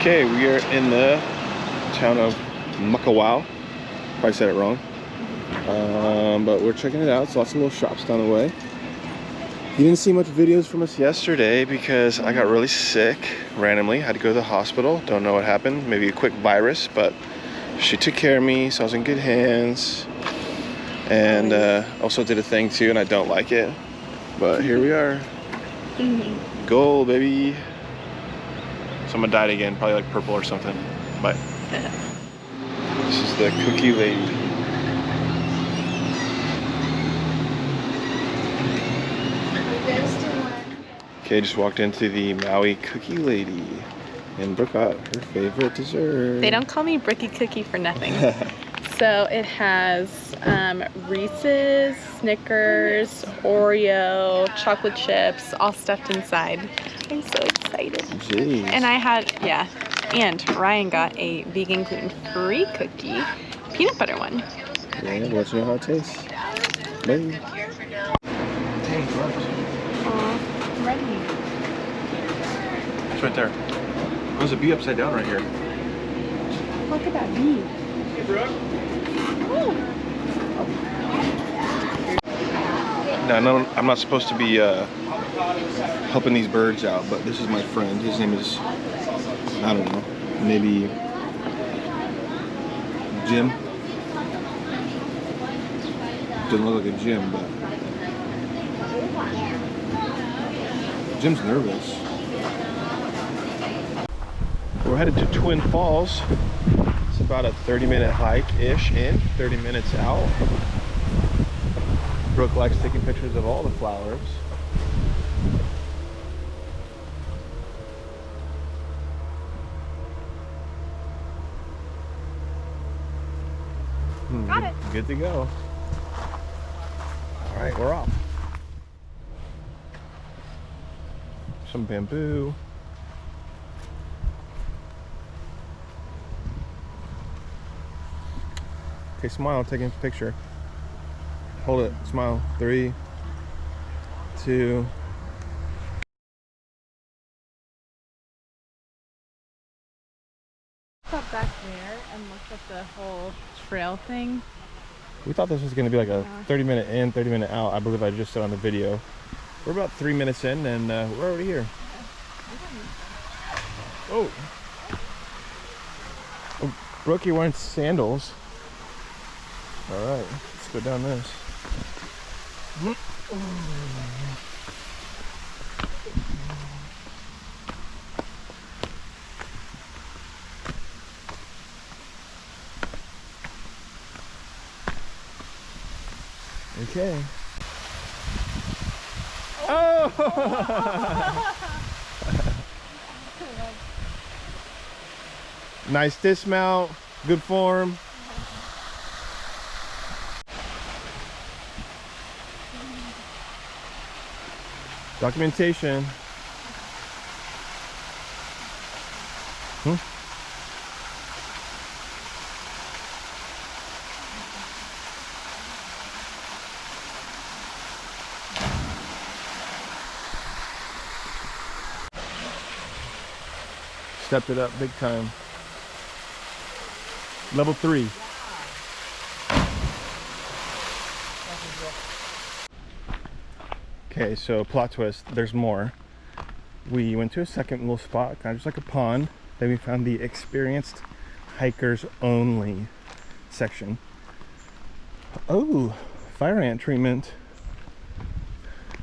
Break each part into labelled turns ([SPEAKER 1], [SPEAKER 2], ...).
[SPEAKER 1] Okay, we are in the town of Makawao. Probably said it wrong. But we're checking it out. It's lots of little shops down the way. You didn't see much videos from us yesterday because I got really sick randomly. Had to go to the hospital. Don't know what happened. Maybe a quick virus, but she took care of me, so I was in good hands. And also did a thing too, and I don't like it. But here we are. Goal, baby. Someone died again, probably like purple or something. But this is the cookie lady. Okay, just walked into the Maui cookie lady, and Brooke got her favorite dessert.
[SPEAKER 2] They don't call me Brookie Cookie for nothing. So it has Reese's, Snickers, Oreo, chocolate chips, all stuffed inside. I'm so excited.
[SPEAKER 1] Jeez.
[SPEAKER 2] And and Ryan got a vegan gluten-free cookie, peanut butter one.
[SPEAKER 1] Yeah, we'll let you know how it tastes. Bye.
[SPEAKER 2] Ready.
[SPEAKER 1] It's right there. There's a bee upside down right here.
[SPEAKER 2] Look at that bee.
[SPEAKER 1] Hey, Brooke. No, I'm not supposed to be helping these birds out, but this is my friend. His name is, I don't know, maybe Jim. Doesn't look like a Jim, but Jim's nervous. We're headed to Twin Falls. It's about a 30-minute hike-ish in, 30 minutes out. Brooke likes taking pictures of all the flowers.
[SPEAKER 2] Got it.
[SPEAKER 1] Good to go. All right, we're off. Some bamboo. Okay, smile, taking a picture. Hold it, smile. 3, 2.
[SPEAKER 2] Up back there and looked at the whole trail thing.
[SPEAKER 1] We thought this was going to be like a 30-minute in, 30-minute out. I believe I just said on the video. We're about 3 minutes in, and we're already here. Oh, Brooke, you're wearing sandals. All right, let's go down this. Okay. Oh! Nice dismount, good form. Documentation. Stepped it up big time. Level 3. Okay, so plot twist, there's more. We went to a second little spot, kind of just like a pond. Then we found the experienced hikers only section. Oh, fire ant treatment.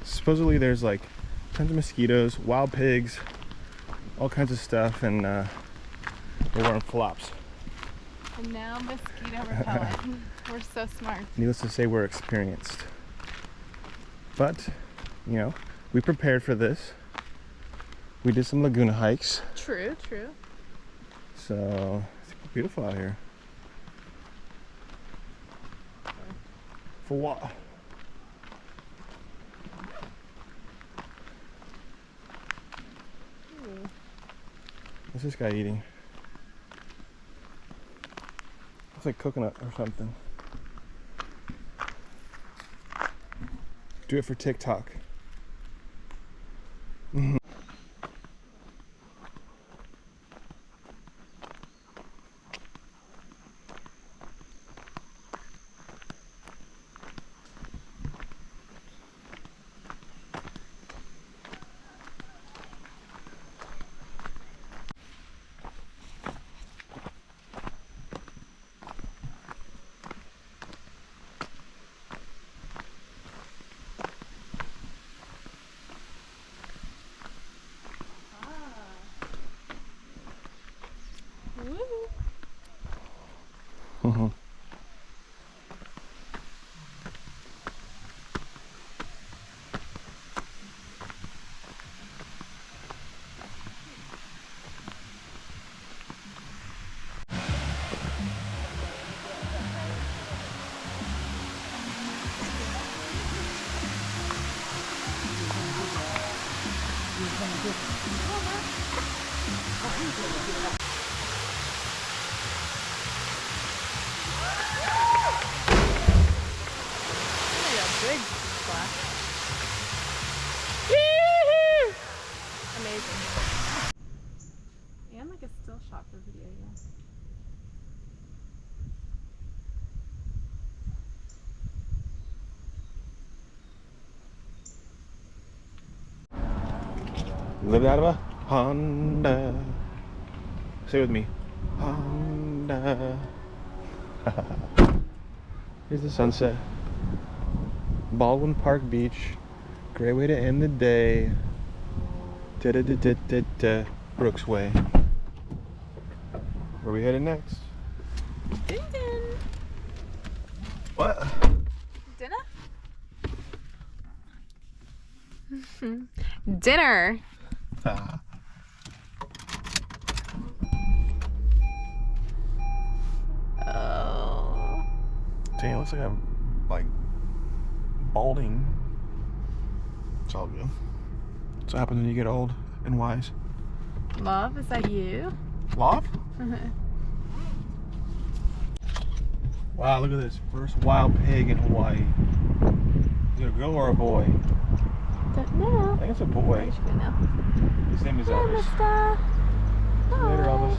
[SPEAKER 1] Supposedly there's like tons of mosquitoes, wild pigs, all kinds of stuff, and we're wearing flops.
[SPEAKER 2] And now mosquito repellent. We're so smart.
[SPEAKER 1] Needless to say, we're experienced. But, you know, we prepared for this. We did some Laguna hikes.
[SPEAKER 2] True, true.
[SPEAKER 1] So, it's beautiful out here. For what? What's this guy eating? It's like coconut or something. Do it for TikTok. Uh-huh.
[SPEAKER 2] Big splash. Amazing. And like a still shot for video, yeah.
[SPEAKER 1] Lived out of a Honda. Say it with me. Honda. Here's the sunset. Baldwin Park Beach. Great way to end the day. Da-da-da-da-da-da. Brooks Way. Where are we headed next?
[SPEAKER 2] Din.
[SPEAKER 1] What?
[SPEAKER 2] Dinner? Dinner. Oh.
[SPEAKER 1] Dang, it looks like I'm like balding. It's all good. That's what happens when you get old and wise.
[SPEAKER 2] Love, is that you?
[SPEAKER 1] Love? Wow, look at this. First wild pig in Hawaii. Is it a girl or a boy?
[SPEAKER 2] Don't know.
[SPEAKER 1] I think it's a boy.
[SPEAKER 2] I should know.
[SPEAKER 1] His name is
[SPEAKER 2] Hey,
[SPEAKER 1] Elvis.
[SPEAKER 2] mister.
[SPEAKER 1] See you later, Elvis.